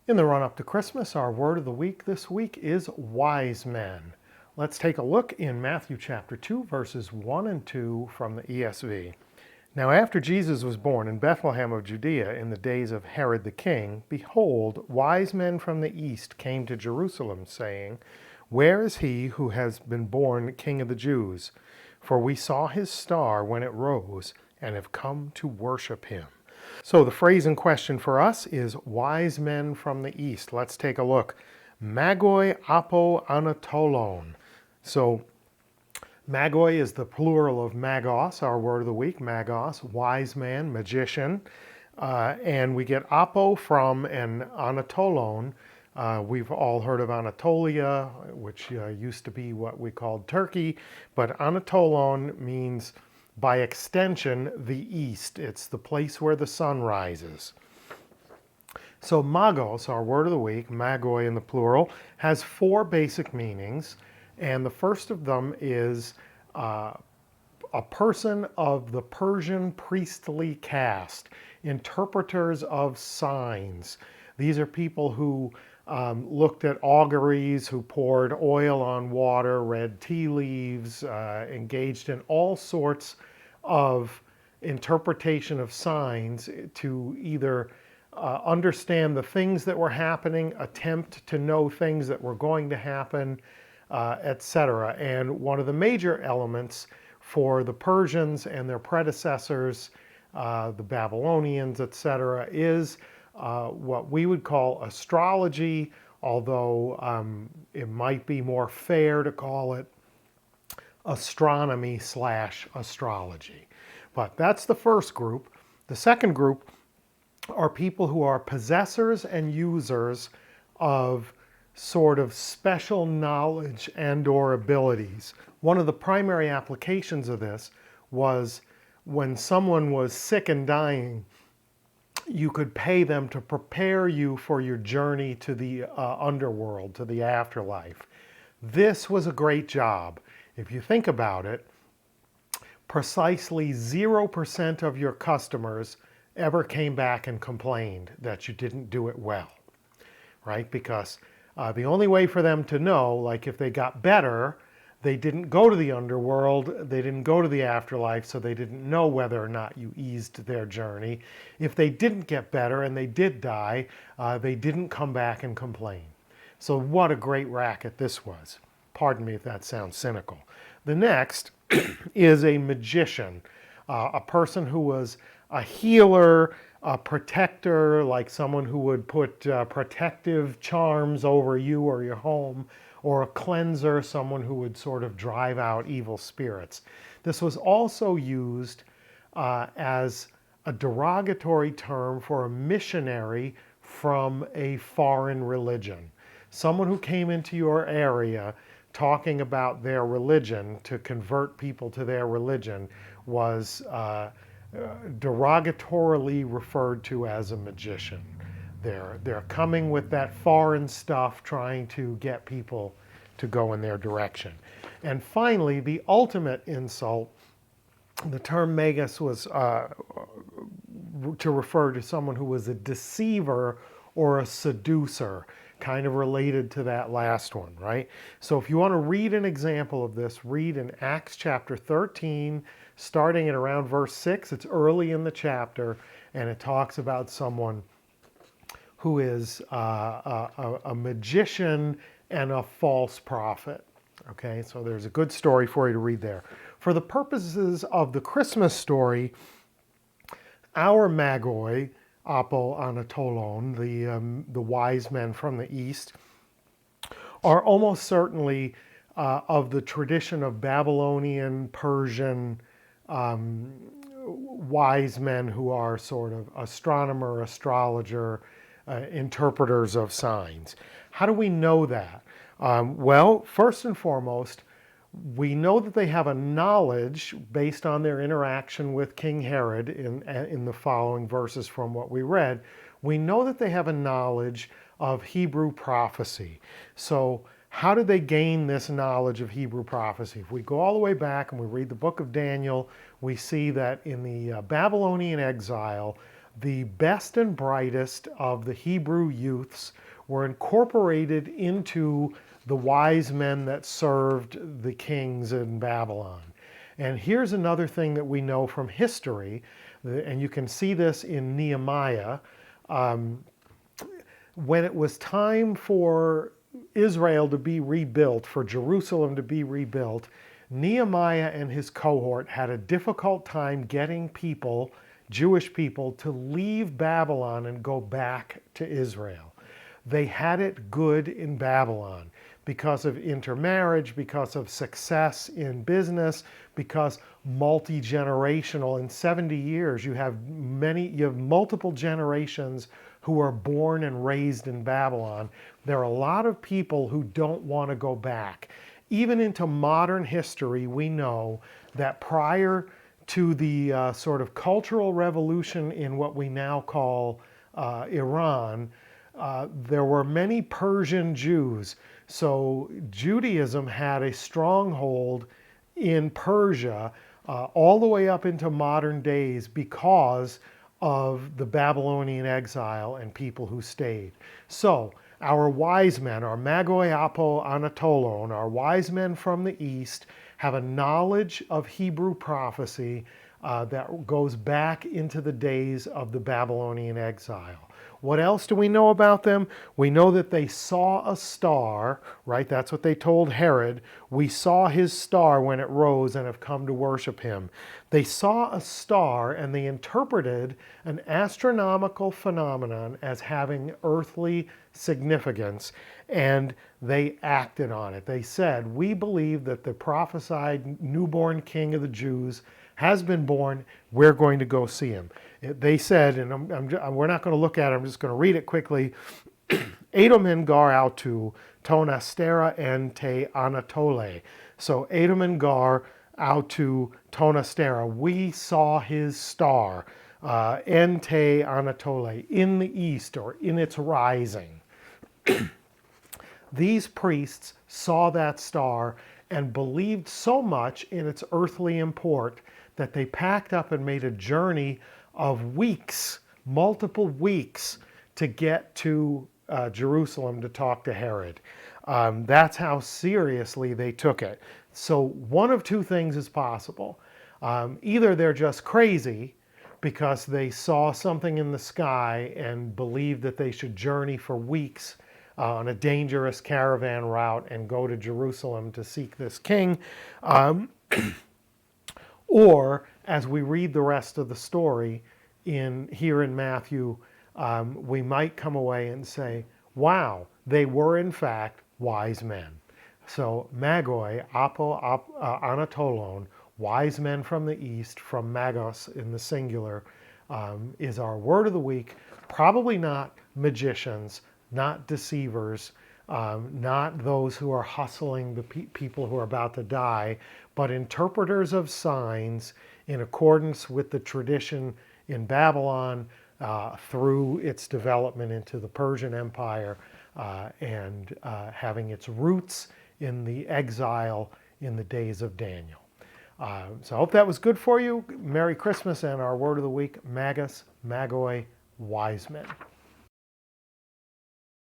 In the run-up to Christmas, our word of the week this week is wise men. Let's take a look in Matthew chapter 2, verses 1 and 2 from the ESV. Now after Jesus was born in Bethlehem of Judea in the days of Herod the king, behold, wise men from the east came to Jerusalem, saying, Where is he who has been born King of the Jews? For we saw his star when it rose, and have come to worship him. So the phrase in question for us is wise men from the east. Let's take a look. Magoi apo anatolon. So magoi is the plural of magos, our word of the week, magos, wise man, magician. And we get apo from an anatolon. We've all heard of Anatolia, which used to be what we called Turkey, but anatolon means, by extension, the east. It's the place where the sun rises. So magos, our word of the week, magoi in the plural, has four basic meanings, and the first of them is a person of the Persian priestly caste, interpreters of signs. These are people who looked at auguries, who poured oil on water, read tea leaves, engaged in all sorts of interpretation of signs to either understand the things that were happening, attempt to know things that were going to happen, etc. And one of the major elements for the Persians and their predecessors, the Babylonians, etc., is what we would call astrology, although it might be more fair to call it astronomy/astrology. But that's the first group. The second group are people who are possessors and users of sort of special knowledge and or abilities. One of the primary applications of this was when someone was sick and dying, you could pay them to prepare you for your journey to the underworld, to the afterlife. This was a great job. If you think about it, precisely 0% of your customers ever came back and complained that you didn't do it well, right? Because the only way for them to know, like if they got better, they didn't go to the underworld, they didn't go to the afterlife, so they didn't know whether or not you eased their journey. If they didn't get better and they did die, they didn't come back and complain. So what a great racket this was. Pardon me if that sounds cynical. The next is a magician, a person who was a healer, a protector, like someone who would put protective charms over you or your home, or a cleanser, someone who would sort of drive out evil spirits. This was also used as a derogatory term for a missionary from a foreign religion. Someone who came into your area talking about their religion to convert people to their religion was derogatorily referred to as a magician. They're coming with that foreign stuff, trying to get people to go in their direction. And finally, the ultimate insult, the term magus was to refer to someone who was a deceiver or a seducer, kind of related to that last one, right? So if you want to read an example of this, read in Acts chapter 13, starting at around verse 6. It's early in the chapter, and it talks about someone who is a magician and a false prophet. Okay, so there's a good story for you to read there. For the purposes of the Christmas story, our magoi, apo anatolon, the wise men from the east, are almost certainly of the tradition of Babylonian, Persian wise men who are sort of astronomer, astrologer, interpreters of signs. How do we know that? Well, first and foremost, we know that they have a knowledge based on their interaction with King Herod in the following verses from what we read. We know that they have a knowledge of Hebrew prophecy. So how did they gain this knowledge of Hebrew prophecy? If we go all the way back and we read the book of Daniel, we see that in the Babylonian exile, the best and brightest of the Hebrew youths were incorporated into the wise men that served the kings in Babylon. And here's another thing that we know from history, and you can see this in Nehemiah. When it was time for Israel to be rebuilt, for Jerusalem to be rebuilt, Nehemiah and his cohort had a difficult time getting people, Jewish people, to leave Babylon and go back to Israel. They had it good in Babylon because of intermarriage, because of success in business, because multi-generational. In 70 years, you have multiple generations who are born and raised in Babylon. There are a lot of people who don't want to go back. Even into modern history, we know that prior to the sort of cultural revolution in what we now call Iran, there were many Persian Jews. So Judaism had a stronghold in Persia all the way up into modern days because of the Babylonian exile and people who stayed. So our wise men, our magoi apo anatolon, our wise men from the east, have a knowledge of Hebrew prophecy that goes back into the days of the Babylonian exile. What else do we know about them? We know that they saw a star, right? That's what they told Herod. We saw his star when it rose and have come to worship him. They saw a star and they interpreted an astronomical phenomenon as having earthly significance, and they acted on it. They said, we believe that the prophesied newborn king of the Jews has been born. We're going to go see him. They said, and we're not going to look at it, I'm just going to read it quickly. Edomen gar autu ton astera en te anatole. So Edomen gar autu ton astera. We saw his star, en te anatole, in the east or in its rising. These priests saw that star and believed so much in its earthly import that they packed up and made a journey of weeks, multiple weeks, to get to Jerusalem to talk to Herod. That's how seriously they took it. So one of two things is possible. Either they're just crazy because they saw something in the sky and believed that they should journey for weeks on a dangerous caravan route and go to Jerusalem to seek this king. Or, as we read the rest of the story here in Matthew, we might come away and say, wow, they were in fact wise men. So magoi, apo anatolon, wise men from the east, from magos in the singular, is our word of the week. Probably not magicians, not deceivers, not those who are hustling the people who are about to die, but interpreters of signs in accordance with the tradition in Babylon through its development into the Persian Empire and having its roots in the exile in the days of Daniel. So I hope that was good for you. Merry Christmas, and our word of the week, magos, magoi, wise men.